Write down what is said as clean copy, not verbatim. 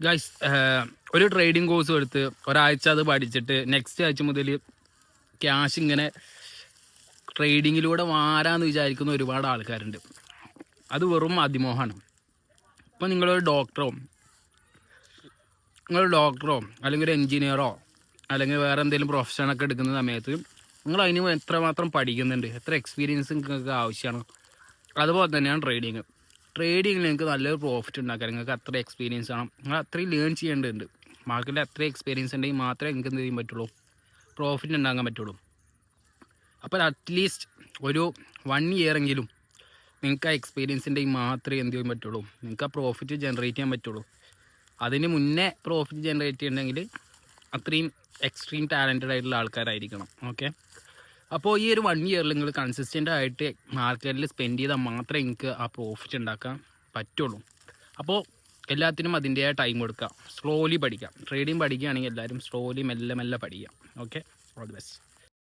Guys ഒരു trading course എടുത്ത് ഒരാഴ്ച അത് പഠിച്ചിട്ട് നെക്സ്റ്റ് ആഴ്ച മുതൽ ക്യാഷ് ഇങ്ങനെ ട്രേഡിങ്ങിലൂടെ വാരാന്ന് വിചാരിക്കുന്ന ഒരുപാട് ആൾക്കാരുണ്ട്. അത് വെറും അതിമോഹമാണ്. ഇപ്പം നിങ്ങളൊരു ഡോക്ടറോ അല്ലെങ്കിൽ ഒരു എൻജിനീയറോ അല്ലെങ്കിൽ വേറെ എന്തെങ്കിലും പ്രൊഫഷനൊക്കെ എടുക്കുന്ന സമയത്ത് നിങ്ങൾ അതിന് എത്രമാത്രം പഠിക്കുന്നുണ്ട്, എത്ര എക്സ്പീരിയൻസ് നിങ്ങൾക്ക് ആവശ്യമാണ്. അതുപോലെ തന്നെയാണ് ട്രേഡിങ്ങിൽ നിങ്ങൾക്ക് നല്ലൊരു പ്രോഫിറ്റ് ഉണ്ടാക്കാൻ നിങ്ങൾക്ക് അത്ര എക്സ്പീരിയൻസ് ആണ്, നിങ്ങൾ അത്രയും ലേൺ ചെയ്യേണ്ടതുണ്ട്. മാർക്കറ്റിൽ അത്ര എക്സ്പീരിയൻസ് ഉണ്ടെങ്കിൽ മാത്രമേ നിങ്ങൾക്ക് എന്ത് ചെയ്യാൻ പറ്റുള്ളൂ, പ്രോഫിറ്റ് ഉണ്ടാക്കാൻ പറ്റുള്ളൂ. അപ്പോൾ അറ്റ്ലീസ്റ്റ് ഒരു 1 year എങ്കിലും നിങ്ങൾക്ക് ആ എക്സ്പീരിയൻസ് ഉണ്ടെങ്കിൽ മാത്രമേ എന്ത് ചെയ്യാൻ പറ്റുള്ളൂ, നിങ്ങൾക്ക് ആ പ്രോഫിറ്റ് ജനറേറ്റ് ചെയ്യാൻ പറ്റുള്ളൂ. അതിന് മുന്നേ പ്രോഫിറ്റ് ജനറേറ്റ് ചെയ്യണമെങ്കിൽ അത്രയും എക്സ്ട്രീം ടാലൻറ്റഡ് ആയിട്ടുള്ള ആൾക്കാരായിരിക്കണം. ഓക്കെ, അപ്പോൾ ഈ ഒരു 1 year നിങ്ങൾ കൺസിസ്റ്റൻ്റ് ആയിട്ട് മാർക്കറ്റിൽ സ്പെൻഡ് ചെയ്താൽ മാത്രമേ നിങ്ങൾക്ക് ആ പ്രോഫിറ്റ് ഉണ്ടാക്കാൻ പറ്റുള്ളൂ. അപ്പോൾ എല്ലാത്തിനും അതിൻ്റെതായ ടൈം കൊടുക്കുക, സ്ലോലി പഠിക്കാം. ട്രേഡിങ് പഠിക്കുകയാണെങ്കിൽ എല്ലാവരും സ്ലോലി മെല്ലെ പഠിക്കാം. Okay, all the best.